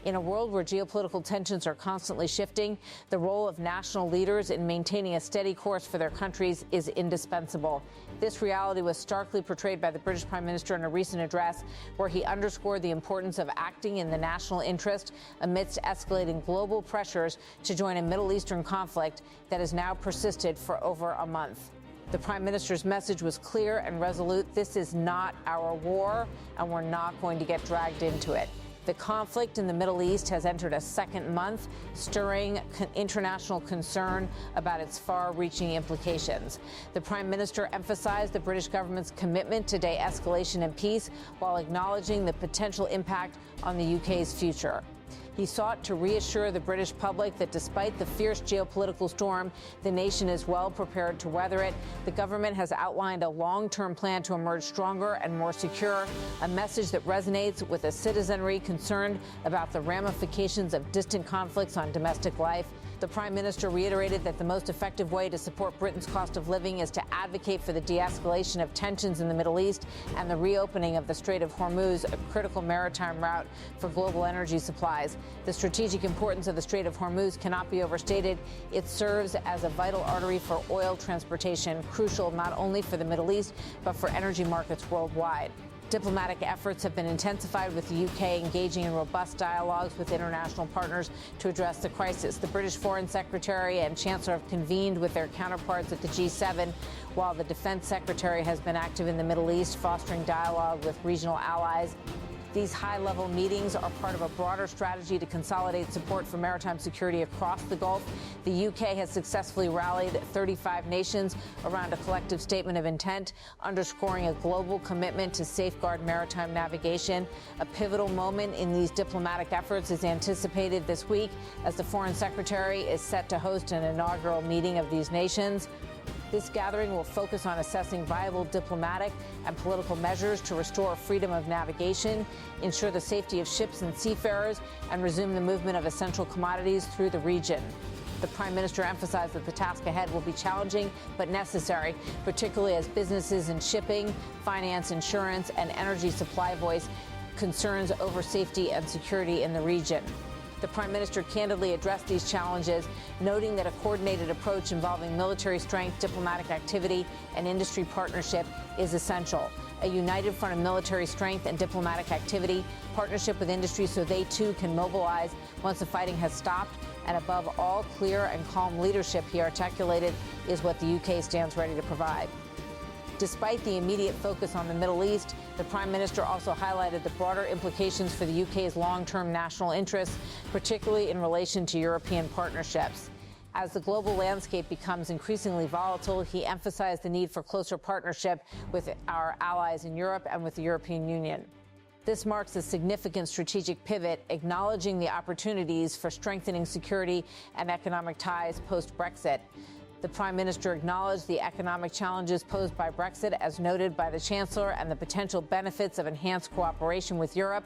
In a world where geopolitical tensions are constantly shifting, the role of national leaders in maintaining a steady course for their countries is indispensable. This reality was starkly portrayed by the British Prime Minister in a recent address, where he underscored the importance of acting in the national interest amidst escalating global pressures to join a Middle Eastern conflict that has now persisted for over a month. The Prime Minister's message was clear and resolute. This is not our war, and we're not going to get dragged into it. The conflict in the Middle East has entered a second month, stirring international concern about its far-reaching implications. The Prime Minister emphasized the British government's commitment to de-escalation and peace while acknowledging the potential impact on the UK's future. He sought to reassure the British public that despite the fierce geopolitical storm, the nation is well prepared to weather it. The government has outlined a long-term plan to emerge stronger and more secure, a message that resonates with a citizenry concerned about the ramifications of distant conflicts on domestic life. The Prime Minister reiterated that the most effective way to support Britain's cost of living is to advocate for the de-escalation of tensions in the Middle East and the reopening of the Strait of Hormuz, a critical maritime route for global energy supplies. The strategic importance of the Strait of Hormuz cannot be overstated. It serves as a vital artery for oil transportation, crucial not only for the Middle East, but for energy markets worldwide. Diplomatic efforts have been intensified, with the UK engaging in robust dialogues with international partners to address the crisis. The British Foreign Secretary and Chancellor have convened with their counterparts at the G7, while the Defense Secretary has been active in the Middle East, fostering dialogue with regional allies. These high-level meetings are part of a broader strategy to consolidate support for maritime security across the Gulf. The UK has successfully rallied 35 nations around a collective statement of intent, underscoring a global commitment to safeguard maritime navigation. A pivotal moment in these diplomatic efforts is anticipated this week, as the Foreign Secretary is set to host an inaugural meeting of these nations. This gathering will focus on assessing viable diplomatic and political measures to restore freedom of navigation, ensure the safety of ships and seafarers, and resume the movement of essential commodities through the region. The Prime Minister emphasized that the task ahead will be challenging but necessary, particularly as businesses in shipping, finance, insurance, and energy supply voice concerns over safety and security in the region. The Prime Minister candidly addressed these challenges, noting that a coordinated approach involving military strength, diplomatic activity, and industry partnership is essential. A united front of military strength and diplomatic activity, partnership with industry so they too can mobilize once the fighting has stopped, and above all, clear and calm leadership, he articulated, is what the UK stands ready to provide. Despite the immediate focus on the Middle East, the Prime Minister also highlighted the broader implications for the UK's long-term national interests, particularly in relation to European partnerships. As the global landscape becomes increasingly volatile, he emphasized the need for closer partnership with our allies in Europe and with the European Union. This marks a significant strategic pivot, acknowledging the opportunities for strengthening security and economic ties post-Brexit. The Prime Minister acknowledged the economic challenges posed by Brexit, as noted by the Chancellor, and the potential benefits of enhanced cooperation with Europe.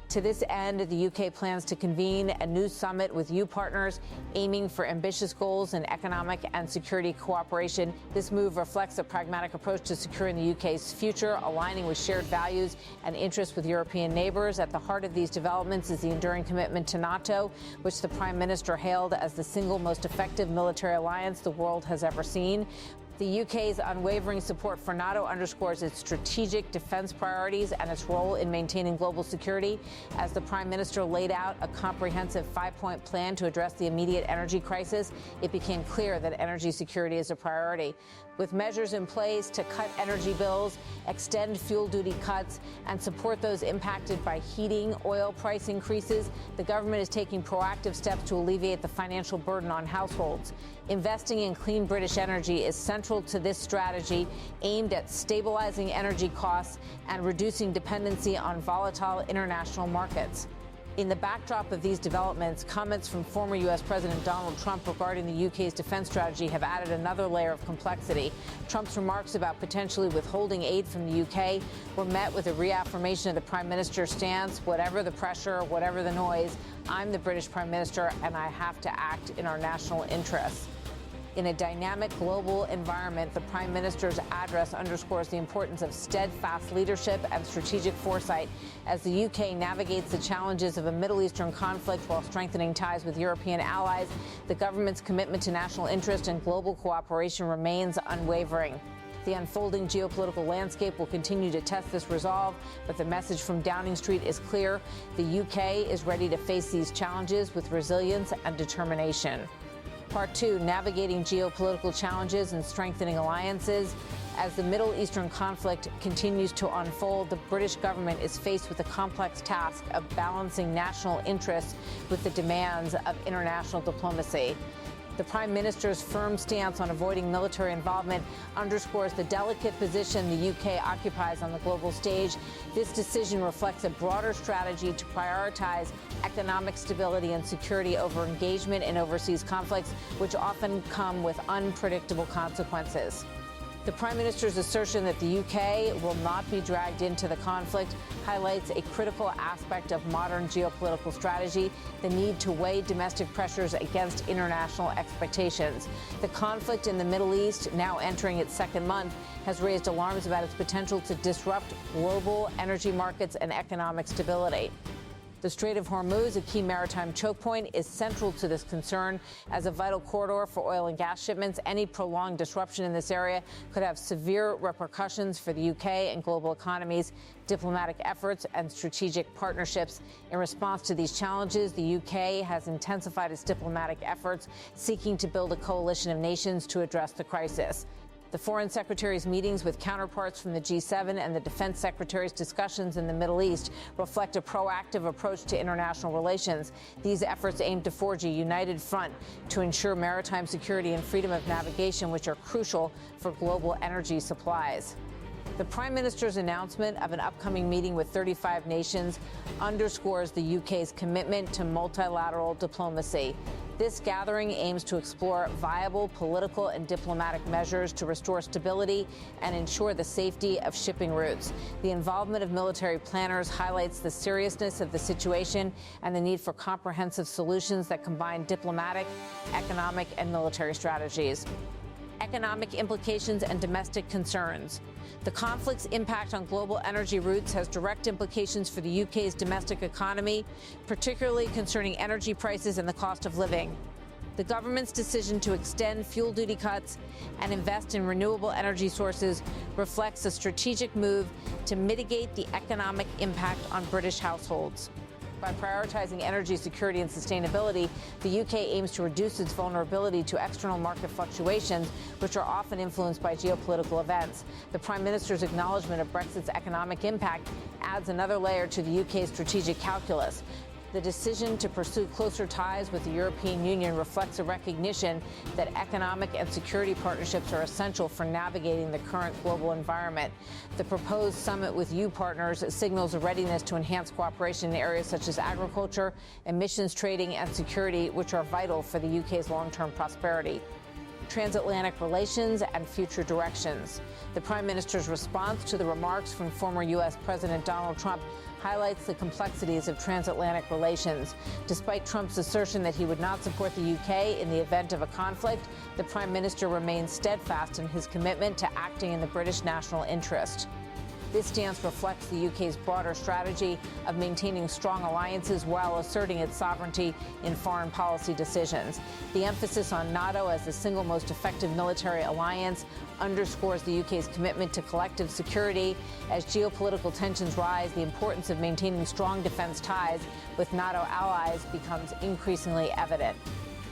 To this end, the UK plans to convene a new summit with EU partners, aiming for ambitious goals in economic and security cooperation. This move reflects a pragmatic approach to securing the UK's future, aligning with shared values and interests with European neighbours. At the heart of these developments is the enduring commitment to NATO, which the Prime Minister hailed as the single most effective military alliance the world has ever seen. The UK's unwavering support for NATO underscores its strategic defence priorities and its role in maintaining global security. As the Prime Minister laid out a comprehensive 5-point plan to address the immediate energy crisis, it became clear that energy security is a priority. With measures in place to cut energy bills, extend fuel duty cuts, and support those impacted by heating oil price increases, the government is taking proactive steps to alleviate the financial burden on households. Investing in clean British energy is central to this strategy, aimed at stabilizing energy costs and reducing dependency on volatile international markets. In the backdrop of these developments, comments from former U.S. President Donald Trump regarding the UK's defense strategy have added another layer of complexity. Trump's remarks about potentially withholding aid from the UK were met with a reaffirmation of the Prime Minister's stance: whatever the pressure, whatever the noise, I'm the British Prime Minister and I have to act in our national interests. In a dynamic global environment, the Prime Minister's address underscores the importance of steadfast leadership and strategic foresight as the UK navigates the challenges of a Middle Eastern conflict while strengthening ties with European allies. The government's commitment to national interest and global cooperation remains unwavering. The unfolding geopolitical landscape will continue to test this resolve, but the message from Downing Street is clear. The UK is ready to face these challenges with resilience and determination. Part 2, navigating geopolitical challenges and strengthening alliances. As the Middle Eastern conflict continues to unfold, the British government is faced with the complex task of balancing national interests with the demands of international diplomacy. The Prime Minister's firm stance on avoiding military involvement underscores the delicate position the UK occupies on the global stage. This decision reflects a broader strategy to prioritize economic stability and security over engagement in overseas conflicts, which often come with unpredictable consequences. The Prime Minister's assertion that the UK will not be dragged into the conflict highlights a critical aspect of modern geopolitical strategy, the need to weigh domestic pressures against international expectations. The conflict in the Middle East, now entering its second month, has raised alarms about its potential to disrupt global energy markets and economic stability. The Strait of Hormuz, a key maritime choke point, is central to this concern. As a vital corridor for oil and gas shipments, any prolonged disruption in this area could have severe repercussions for the UK and global economies. Diplomatic efforts and strategic partnerships. In response to these challenges, the UK has intensified its diplomatic efforts, seeking to build a coalition of nations to address the crisis. The Foreign Secretary's meetings with counterparts from the G7 and the Defense Secretary's discussions in the Middle East reflect a proactive approach to international relations. These efforts aim to forge a united front to ensure maritime security and freedom of navigation, which are crucial for global energy supplies. The Prime Minister's announcement of an upcoming meeting with 35 nations underscores the UK's commitment to multilateral diplomacy. This gathering aims to explore viable political and diplomatic measures to restore stability and ensure the safety of shipping routes. The involvement of military planners highlights the seriousness of the situation and the need for comprehensive solutions that combine diplomatic, economic, and military strategies. Economic implications and domestic concerns. The conflict's impact on global energy routes has direct implications for the UK's domestic economy, particularly concerning energy prices and the cost of living. The government's decision to extend fuel duty cuts and invest in renewable energy sources reflects a strategic move to mitigate the economic impact on British households. By prioritizing energy security and sustainability, the UK aims to reduce its vulnerability to external market fluctuations, which are often influenced by geopolitical events. The Prime Minister's acknowledgement of Brexit's economic impact adds another layer to the UK's strategic calculus. The decision to pursue closer ties with the European Union reflects a recognition that economic and security partnerships are essential for navigating the current global environment. The proposed summit with EU partners signals a readiness to enhance cooperation in areas such as agriculture, emissions trading, and security, which are vital for the UK's long-term prosperity. Transatlantic relations and future directions. The Prime Minister's response to the remarks from former U.S. President Donald Trump highlights the complexities of transatlantic relations. Despite Trump's assertion that he would not support the UK in the event of a conflict, the Prime Minister remains steadfast in his commitment to acting in the British national interest. This stance reflects the UK's broader strategy of maintaining strong alliances while asserting its sovereignty in foreign policy decisions. The emphasis on NATO as the single most effective military alliance underscores the UK's commitment to collective security. As geopolitical tensions rise, the importance of maintaining strong defense ties with NATO allies becomes increasingly evident.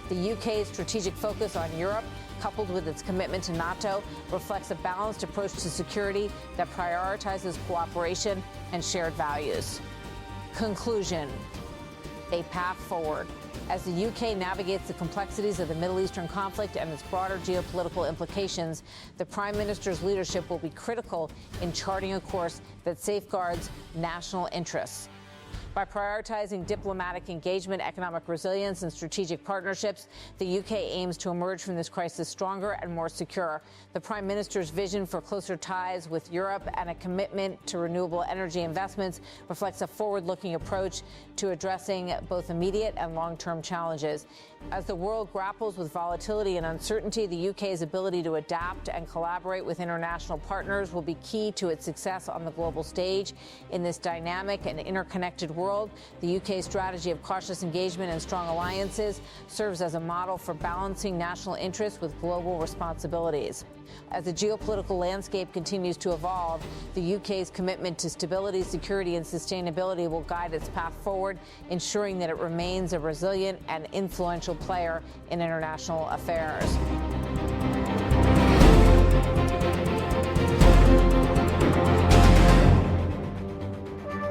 The UK's strategic focus on Europe, coupled with its commitment to NATO, reflects a balanced approach to security that prioritizes cooperation and shared values. Conclusion: a path forward. As the UK navigates the complexities of the Middle Eastern conflict and its broader geopolitical implications, the Prime Minister's leadership will be critical in charting a course that safeguards national interests. By prioritizing diplomatic engagement, economic resilience, and strategic partnerships, the UK aims to emerge from this crisis stronger and more secure. The Prime Minister's vision for closer ties with Europe and a commitment to renewable energy investments reflects a forward-looking approach to addressing both immediate and long-term challenges. As the world grapples with volatility and uncertainty, the UK's ability to adapt and collaborate with international partners will be key to its success on the global stage. In this dynamic and interconnected world, the UK's strategy of cautious engagement and strong alliances serves as a model for balancing national interests with global responsibilities. As the geopolitical landscape continues to evolve, the UK's commitment to stability, security, and sustainability will guide its path forward, ensuring that it remains a resilient and influential player in international affairs.